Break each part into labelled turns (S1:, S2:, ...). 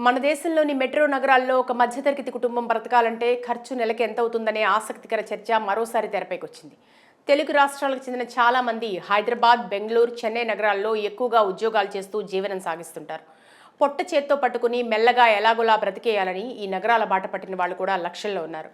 S1: మన దేశంలోని మెట్రో నగరాల్లో ఒక మధ్యతరగతి కుటుంబం బ్రతకాలంటే ఖర్చు నెలకి ఎంత అవుతుందనే ఆసక్తికర చర్చ మరోసారి తెరపైకొచ్చింది. తెలుగు రాష్ట్రాలకు చెందిన చాలా మంది హైదరాబాద్, బెంగళూరు, చెన్నై నగరాల్లో ఎక్కువగా ఉద్యోగాలు చేస్తూ జీవనం సాగిస్తుంటారు. పొట్ట చేత్తో పట్టుకుని మెల్లగా ఎలాగోలా బ్రతికేయాలని ఈ నగరాల బాట పట్టిన వాళ్ళు కూడా లక్షల్లో ఉన్నారు.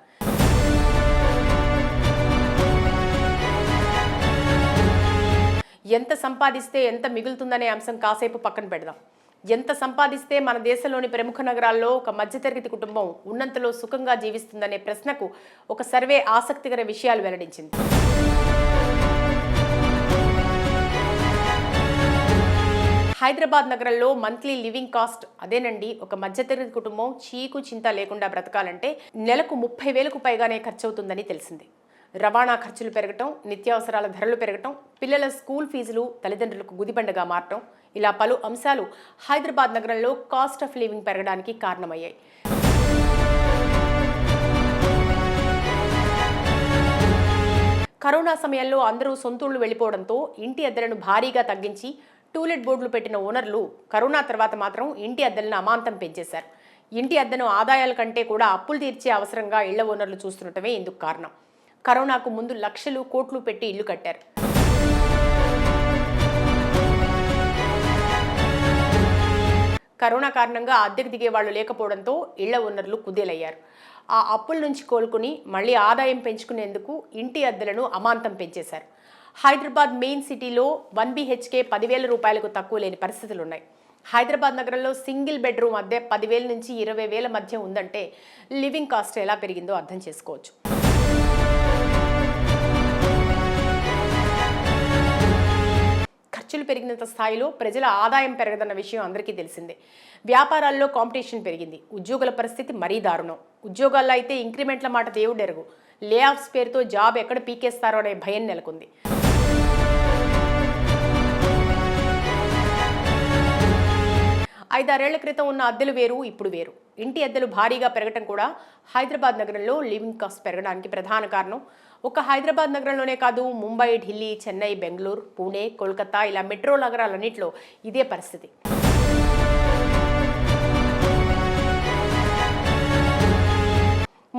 S1: ఎంత సంపాదిస్తే ఎంత మిగులుతుందనే అంశం కాసేపు పక్కన పెడదాం. ఎంత సంపాదిస్తే మన దేశంలోని ప్రముఖ నగరాల్లో ఒక మధ్యతరగతి కుటుంబం ఉన్నంతలో సుఖంగా జీవిస్తుందనే ప్రశ్నకు ఒక సర్వే ఆసక్తికర విషయాలు వెల్లడించింది. హైదరాబాద్ నగరంలో మంత్లీ లివింగ్ కాస్ట్ అదేనండి, ఒక మధ్యతరగతి కుటుంబం చీకు చింత లేకుండా బ్రతకాలంటే నెలకు 30,000కు పైగానే ఖర్చు అవుతుందని తెలిసింది. రవాణా ఖర్చులు పెరగటం, నిత్యావసరాల ధరలు పెరగటం, పిల్లల స్కూల్ ఫీజులు తల్లిదండ్రులకు గుదిబండగా మారటం, ఇలా పలు అంశాలు హైదరాబాద్ నగరంలో కాస్ట్ ఆఫ్ లివింగ్ పెరగడానికి కారణమయ్యాయి. కరోనా సమయంలో అందరూ సొంతూళ్లు వెళ్లిపోవడంతో ఇంటి అద్దెలను భారీగా తగ్గించి టూలెట్ బోర్డులు పెట్టిన ఓనర్లు కరోనా తర్వాత మాత్రం ఇంటి అద్దెలను అమాంతం పెంచేశారు. ఇంటి అద్దెను ఆదాయాల కంటే కూడా అప్పులు తీర్చే అవసరంగా ఇళ్ల ఓనర్లు చూస్తుండటమే ఇందుకు కారణం. కరోనాకు ముందు లక్షలు కోట్లు పెట్టి ఇల్లు కట్టారు. కరోనా కారణంగా అద్దెకు దిగే వాళ్ళు లేకపోవడంతో ఇళ్ల ఓనర్లు కుదేలయ్యారు. ఆ అప్పుల నుంచి కోలుకుని మళ్లీ ఆదాయం పెంచుకునేందుకు ఇంటి అద్దెలను అమాంతం పెంచేశారు. హైదరాబాద్ మెయిన్ సిటీలో 1 BHK 10,000 రూపాయలకు తక్కువ లేని పరిస్థితులున్నాయి. హైదరాబాద్ నగరంలో సింగిల్ బెడ్రూమ్ అద్దె 10,000 నుంచి 20,000 మధ్య ఉందంటే లివింగ్ కాస్ట్ ఎలా పెరిగిందో అర్థం చేసుకోవచ్చు. ఖర్చులు పెరిగినంత స్థాయిలో ప్రజల ఆదాయం పెరగదన్న విషయం అందరికీ తెలిసిందే. వ్యాపారాల్లో కాంపిటీషన్ పెరిగింది. ఉద్యోగుల పరిస్థితి మరీ దారుణం. ఉద్యోగాల్లో అయితే ఇంక్రిమెంట్ల మాట దేవుడెరుగు. లే ఆఫ్స్ పేరుతో జాబ్ ఎక్కడ పీకేస్తారో అనే భయం నెలకొంది. 5-6 ఏళ్ల క్రితం ఉన్న అద్దెలు వేరు, ఇప్పుడు వేరు. ఇంటి అద్దెలు భారీగా పెరగటం కూడా హైదరాబాద్ నగరంలో లివింగ్ కాస్ట్ పెరగడానికి ప్రధాన కారణం. ఒక హైదరాబాద్ నగరంలోనే కాదు, ముంబై, ఢిల్లీ, చెన్నై, బెంగళూరు, పూణే, కోల్కతా ఇలా మెట్రో నగరాలన్నింటిలో ఇదే పరిస్థితి.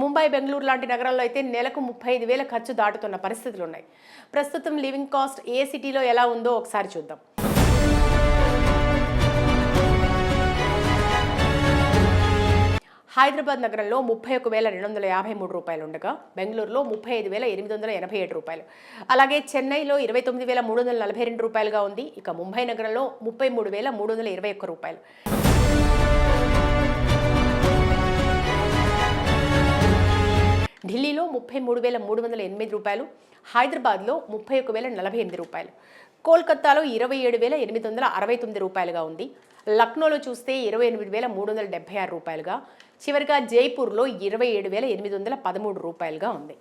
S1: ముంబై, బెంగళూరు లాంటి నగరాల్లో అయితే నెలకు 35,000 ఖర్చు దాటుతున్న పరిస్థితులు ఉన్నాయి. ప్రస్తుతం లివింగ్ కాస్ట్ ఏ సిటీలో ఎలా ఉందో ఒకసారి చూద్దాం. హైదరాబాద్ నగరంలో 31,253 రూపాయలు ఉండగా, బెంగళూరులో 35,887 రూపాయలు, అలాగే చెన్నైలో 29,342 రూపాయలుగా ఉంది. ఇక ముంబై నగరంలో 33,321 రూపాయలు. ఢిల్లీలో 33,308 రూపాయలు, హైదరాబాద్లో 31,048 రూపాయలు, కోల్కతాలో 27,869 రూపాయలుగా ఉంది. లక్నోలో చూస్తే 28,376 రూపాయలుగా, చివరిగా జైపూర్లో 27,813 రూపాయలుగా ఉంది.